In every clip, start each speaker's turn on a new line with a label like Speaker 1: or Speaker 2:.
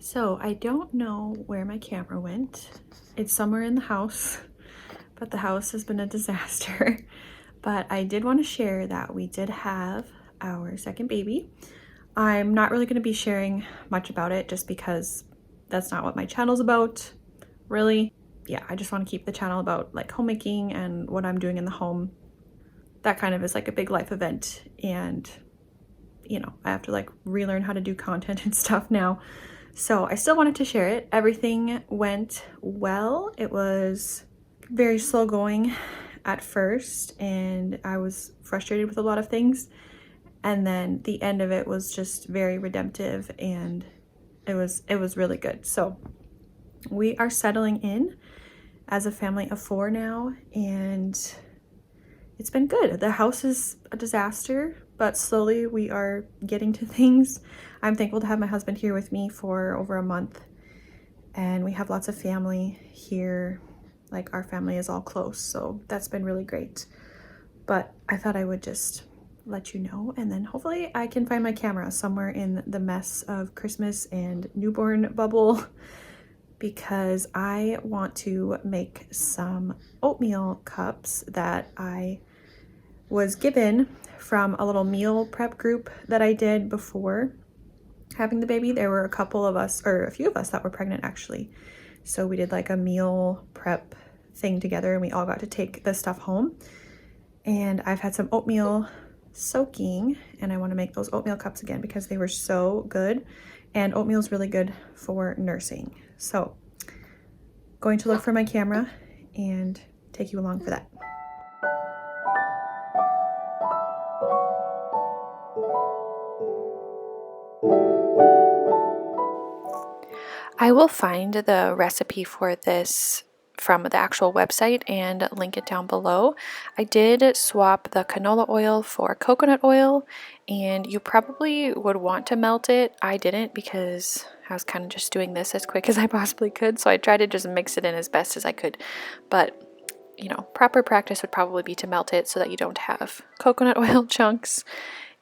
Speaker 1: So I don't know where my camera went. It's somewhere in the house, but the house has been a disaster. But I did want to share that we did have our second baby. I'm not really going to be sharing much about it just because that's not what my channel's about, really. Yeah, I just want to keep the channel about like homemaking and what I'm doing in the home. That kind of is like a big life event, and I have to like relearn how to do content and stuff now. So I still wanted to share it. Everything went well. It was very slow going at first, and I was frustrated with a lot of things. And then the end of it was just very redemptive, and it was really good. So we are settling in as a family of 4 now, and it's been good. The house is a disaster, but slowly we are getting to things. I'm thankful to have my husband here with me for over a month, and we have lots of family here. Like, our family is all close, so that's been really great. But I thought I would just let you know, and then hopefully I can find my camera somewhere in the mess of Christmas and newborn bubble, because I want to make some oatmeal cups that I was given from a little meal prep group that I did before having the baby. There were a couple of us, or a few of us, that were pregnant actually. So we did like a meal prep thing together, and we all got to take the stuff home. And I've had some oatmeal soaking, and I want to make those oatmeal cups again because they were so good. And oatmeal is really good for nursing. So going to look for my camera and take you along for that. I will find the recipe for this from the actual website and link it down below. I did swap the canola oil for coconut oil, and you probably would want to melt it. I didn't, because I was kind of just doing this as quick as I possibly could, so I tried to just mix it in as best as I could. But proper practice would probably be to melt it so that you don't have coconut oil chunks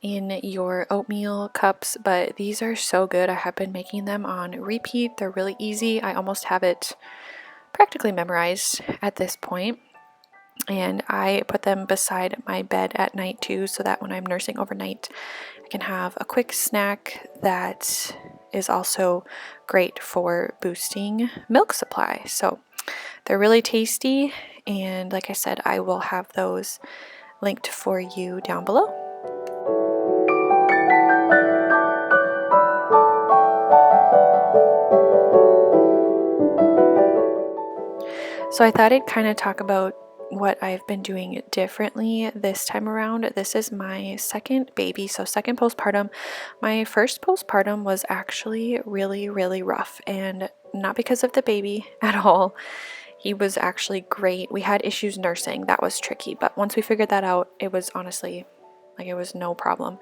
Speaker 1: in your oatmeal cups. But these are so good. I have been making them on repeat. They're really easy. I almost have it practically memorized at this point. And I put them beside my bed at night too, so that when I'm nursing overnight, I can have a quick snack that is also great for boosting milk supply. So they're really tasty, and like I said, I will have those linked for you down below. So I thought I'd kind of talk about what I've been doing differently this time around. This is my second baby, so second postpartum. My first postpartum was actually really, really rough, and not because of the baby at all. He was actually great. We had issues nursing. That was tricky, but once we figured that out, it was honestly like it was no problem.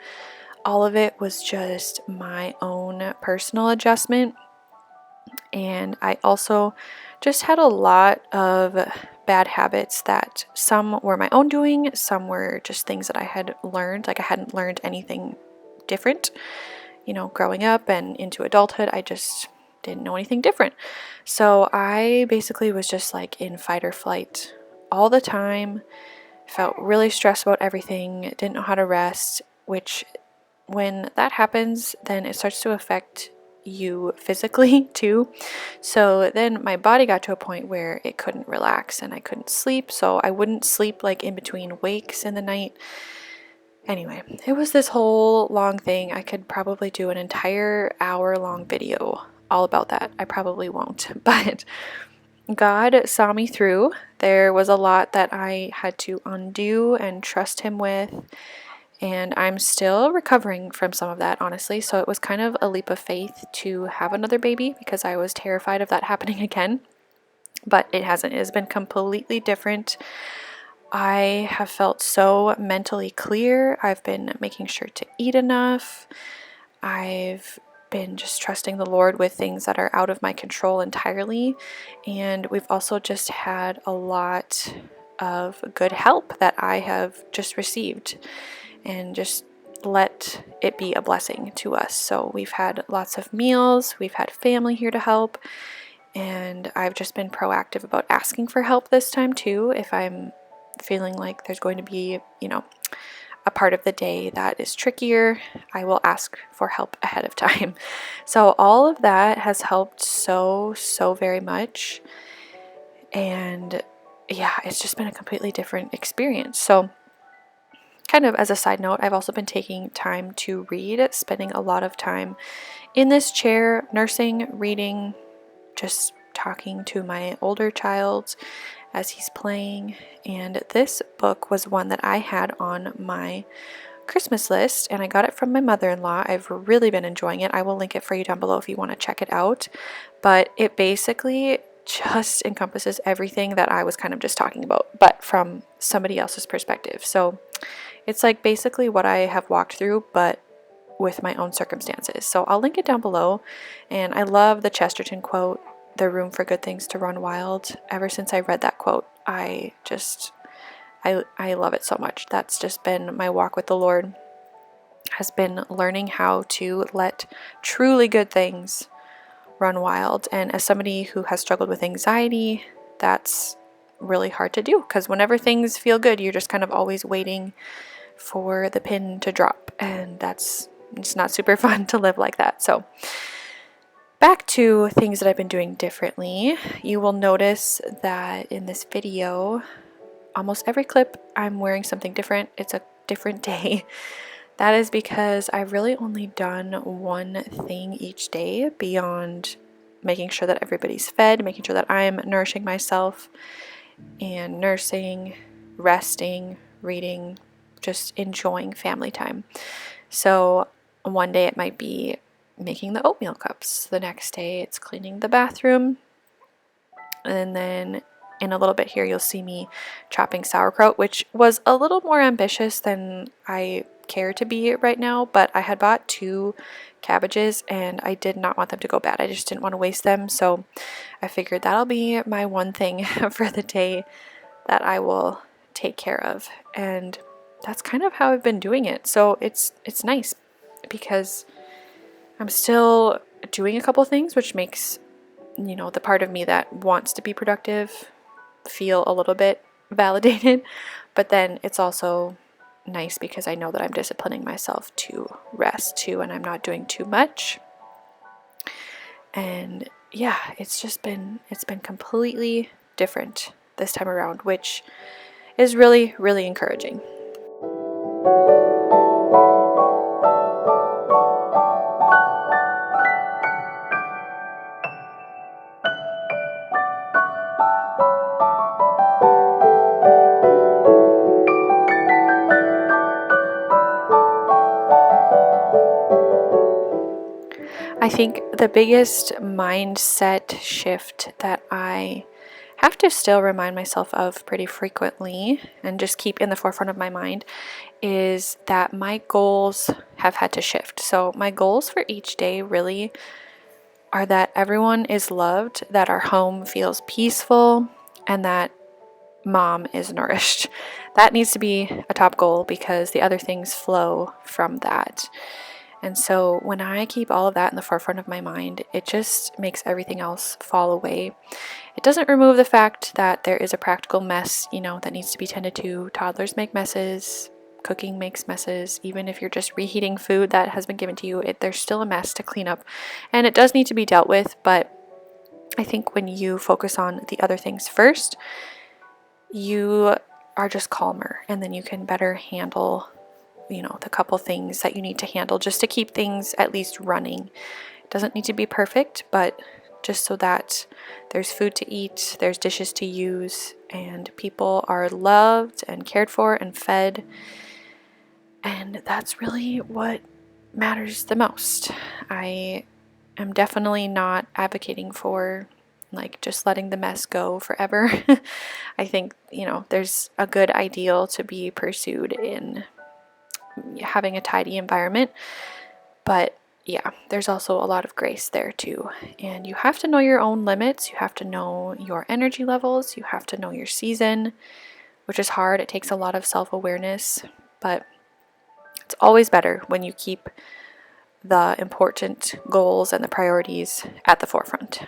Speaker 1: All of it was just my own personal adjustment. And I also just had a lot of bad habits that some were my own doing, some were just things that I had learned. Like, I hadn't learned anything different, growing up and into adulthood. I just didn't know anything different. So I basically was just like in fight or flight all the time, felt really stressed about everything, didn't know how to rest, which when that happens, then it starts to affect you physically too. So then my body got to a point where it couldn't relax and I couldn't sleep. So I wouldn't sleep like in between wakes in the night. Anyway, it was this whole long thing. I could probably do an entire hour-long video all about that. I probably won't, but God saw me through. There was a lot that I had to undo and trust Him with, and I'm still recovering from some of that, honestly. So it was kind of a leap of faith to have another baby because I was terrified of that happening again. But it hasn't. It has been completely different. I have felt so mentally clear. I've been making sure to eat enough. I've been just trusting the Lord with things that are out of my control entirely. And we've also just had a lot of good help that I have just received. And just let it be a blessing to us. So we've had lots of meals, we've had family here to help, and I've just been proactive about asking for help this time too. If I'm feeling like there's going to be, a part of the day that is trickier, I will ask for help ahead of time. So all of that has helped so very much. And yeah, it's just been a completely different experience. So kind of as a side note, I've also been taking time to read, spending a lot of time in this chair, nursing, reading, just talking to my older child as he's playing. And this book was one that I had on my Christmas list, and I got it from my mother-in-law. I've really been enjoying it. I will link it for you down below if you want to check it out. But it basically just encompasses everything that I was kind of just talking about, but from somebody else's perspective. So it's like basically what I have walked through, but with my own circumstances. So I'll link it down below. And I love the Chesterton quote, "The room for good things to run wild." Ever since I read that quote, I love it so much. That's just been my walk with the Lord, has been learning how to let truly good things run wild. And as somebody who has struggled with anxiety, that's really hard to do, because whenever things feel good, you're just kind of always waiting for the pin to drop, and it's not super fun to live like that. So back to things that I've been doing differently. You will notice that in this video, almost every clip, I'm wearing something different. It's a different day. That is because I've really only done one thing each day beyond making sure that everybody's fed, making sure that I'm nourishing myself, and nursing, resting, reading, just enjoying family time. So one day it might be making the oatmeal cups. The next day it's cleaning the bathroom. And then in a little bit here, you'll see me chopping sauerkraut, which was a little more ambitious than I care to be right now, but I had bought 2 cabbages and I did not want them to go bad. I just didn't want to waste them. So I figured that'll be my one thing for the day that I will take care of. And that's kind of how I've been doing it. So it's nice because I'm still doing a couple things, which makes, the part of me that wants to be productive feel a little bit validated. But then it's also nice because I know that I'm disciplining myself to rest too, and I'm not doing too much. And yeah, it's been completely different this time around, which is really, really encouraging. I think the biggest mindset shift that I have to still remind myself of pretty frequently and just keep in the forefront of my mind is that my goals have had to shift. So my goals for each day really are that everyone is loved, that our home feels peaceful, and that mom is nourished. That needs to be a top goal because the other things flow from that. And so when I keep all of that in the forefront of my mind, it just makes everything else fall away. It doesn't remove the fact that there is a practical mess, that needs to be tended to. Toddlers make messes, cooking makes messes. Even if you're just reheating food that has been given to you, there's still a mess to clean up. And it does need to be dealt with, but I think when you focus on the other things first, you are just calmer, and then you can better handle the couple things that you need to handle just to keep things at least running. It doesn't need to be perfect, but just so that there's food to eat, there's dishes to use, and people are loved and cared for and fed. And that's really what matters the most. I am definitely not advocating for just letting the mess go forever. I think, there's a good ideal to be pursued in having a tidy environment, but yeah, there's also a lot of grace there too. And you have to know your own limits, you have to know your energy levels, you have to know your season, which is hard. It takes a lot of self-awareness, but It's always better when you keep the important goals and the priorities at the forefront.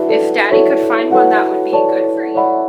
Speaker 1: If Daddy could find one that would be good for you.